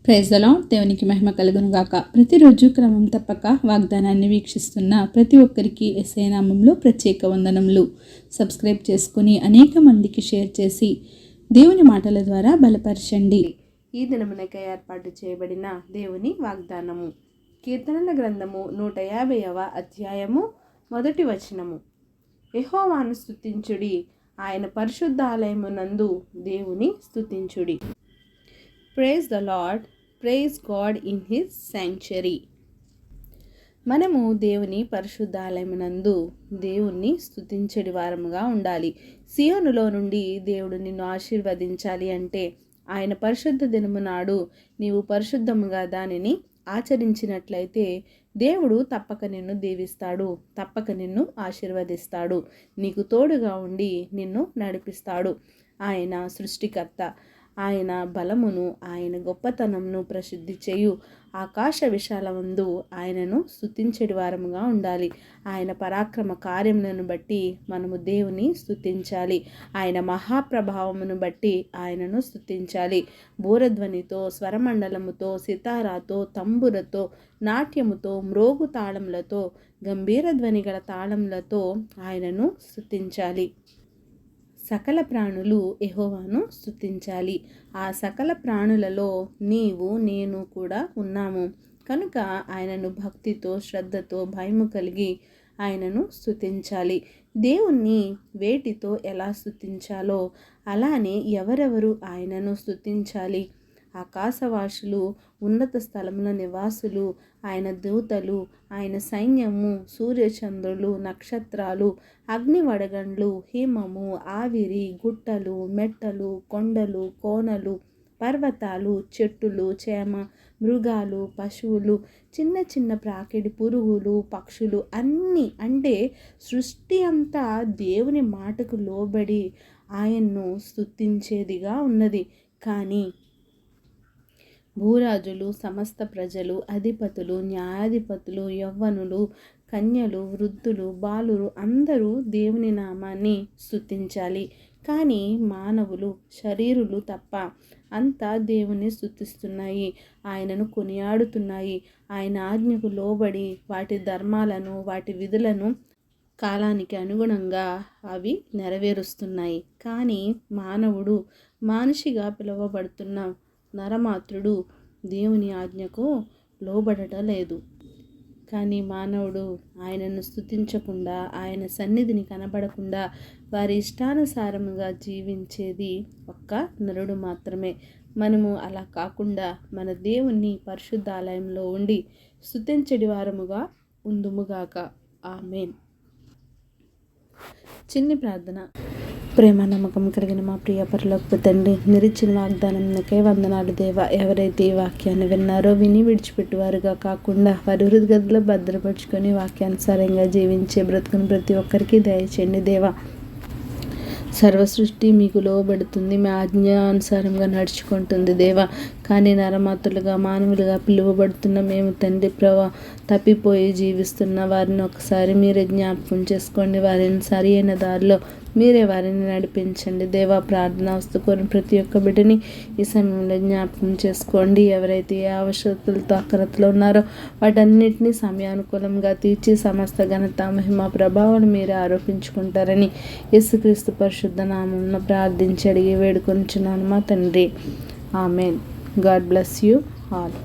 Praise the lord. దేవునికి మహిమ కలుగును గాక. ప్రతిరోజు క్రమం తప్పక వాగ్దానాన్ని వీక్షిస్తున్న ప్రతి ఒక్కరికి యేసయ్య నామములో ప్రత్యేక వందనములు. సబ్స్క్రైబ్ చేసుకుని అనేక మందికి షేర్ చేసి దేవుని మాటల ద్వారా బలపరచండి. ఈ దినమునకై ఏర్పాటు చేయబడిన దేవుని వాగ్దానము కీర్తనల గ్రంథము 150వ అధ్యాయము 1వ వచనము. యెహోవాను స్తుతించుడి, ఆయన పరిశుద్ధ ఆలయమునందు దేవుని స్తుతించుడి. Praise the Lord. Praise God in his sanctuary. మనము దేవుని పరిశుద్ధాలయమునందు దేవుణ్ణి స్తుతించడి వారముగా ఉండాలి. సియోనులో నుండి దేవుడు నిన్ను ఆశీర్వదించాలి అంటే ఆయన పరిశుద్ధ దినము నాడు నీవు పరిశుద్ధముగా దానిని ఆచరించినట్లయితే దేవుడు తప్పక నిన్ను దీవిస్తాడు, తప్పక నిన్ను ఆశీర్వదిస్తాడు, నీకు తోడుగా ఉండి నిన్ను నడిపిస్తాడు. ఆయన సృష్టికర్త, ఆయన బలమును, ఆయన గొప్పతనమును ప్రసిద్ధి చేయు ఆకాశ విశాలమందు ఆయనను స్తుతించడి వారముగా ఉండాలి. ఆయన పరాక్రమ కార్యములను బట్టి మనము దేవుని స్తుతించాలి. ఆయన మహాప్రభావమును బట్టి ఆయనను స్తుతించాలి. బూరధ్వనితో, స్వరమండలముతో, సితారాతో, తంబురతో, నాట్యముతో, మ్రోగు తాళములతో, గంభీర ధ్వని గల తాళములతో ఆయనను స్తుతించాలి. సకల ప్రాణులు యెహోవాను స్తుతించాలి. ఆ సకల ప్రాణులలో నీవు నేను కూడా ఉన్నాము కనుక ఆయనను భక్తితో, శ్రద్ధతో, భయము కలిగి ఆయనను స్తుతించాలి. దేవుణ్ణి వేటితో ఎలా స్తుతించాలో అలానే ఎవరెవరు ఆయనను స్తుతించాలి. ఆకాశవాసులు, ఉన్నత స్థలముల నివాసులు, ఆయన దూతలు, ఆయన సైన్యము, సూర్యచంద్రులు, నక్షత్రాలు, అగ్ని వడగండ్లు, హిమము, ఆవిరి, గుట్టలు, మెట్టలు, కొండలు, కోనలు, పర్వతాలు, చెట్టులు, చేమ, మృగాలు, పశువులు, చిన్న చిన్న ప్రాకిడి పురుగులు, పక్షులు అన్నీ అంటే సృష్టి అంతా దేవుని మాటకు లోబడి ఆయన్ను స్తుతించేదిగా ఉన్నది. కానీ భూరాజులు, సమస్త ప్రజలు, అధిపతులు, న్యాయాధిపతులు, యవ్వనులు, కన్యలు, వృద్ధులు, బాలురు అందరూ దేవుని నామాన్ని స్తుతించాలి. కానీ మానవులు, శరీరులు తప్ప అంతా దేవుని స్తుతిస్తున్నాయి, ఆయనను కొనియాడుతున్నాయి. ఆయన ఆజ్ఞకు లోబడి వాటి ధర్మాలను, వాటి విధులను కాలానికి అనుగుణంగా అవి నెరవేరుస్తున్నాయి. కానీ మానవుడు, మనిషిగా పిలువబడుతున్న నరమాత్రుడు దేవుని ఆజ్ఞకు లోబడటం లేదు. కానీ మానవుడు ఆయనను స్తుతించకుండా, ఆయన సన్నిధిని కనబడకుండా వారి ఇష్టానుసారముగా జీవించేది ఒక్క నరుడు మాత్రమే. మనము అలా కాకుండా మన దేవుణ్ణి పరిశుద్ధాలయంలో ఉండి స్తుతించడి వారముగా ఉందుముగాక. ఆమేన్. చిన్ని ప్రార్థన. ప్రేమ నమ్మకం కలిగిన మా ప్రియ పరలోకపు తండ్రి, నిరిచిన వాగ్దానంకై వందనాలు దేవా. ఎవరైతే ఈ వాక్యాన్ని విన్నారో విని విడిచిపెట్టువారుగా కాకుండా వారి హృదయగదిలో భద్రపరుచుకొని వాక్యానుసారంగా జీవించే బ్రతుకుని ప్రతి ఒక్కరికి దయచేయండి దేవా. సర్వ సృష్టి మీకు లోబడుతుంది, మీ ఆజ్ఞానుసారంగా నడుచుకుంటుంది దేవా. కానీ నరమాతులుగా, మానవులుగా పిలువబడుతున్న మేము తండ్రి ప్రభా తప్పిపోయి జీవిస్తున్న వారిని ఒకసారి మీరే జ్ఞాపకం చేసుకోండి. వారిని సరి అయిన దారిలో మీరే వారిని నడిపించండి దేవా. ప్రార్థన వస్తుకొని ప్రతి ఒక్క బిడ్డని ఈ సమయంలో జ్ఞాపకం చేసుకోండి. ఎవరైతే ఏ అవసరతలతో అక్రతలో ఉన్నారో వాటన్నిటినీ సమయానుకూలంగా తీర్చి సమస్త ఘనత, మహిమ, ప్రభావాలు మీరే ఆరోపించుకుంటారని యేసుక్రీస్తు పరిశుద్ధ నామమున ప్రార్థించి అడిగి వేడుకొనుచున్నాను మా తండ్రి. Amen. God bless you all.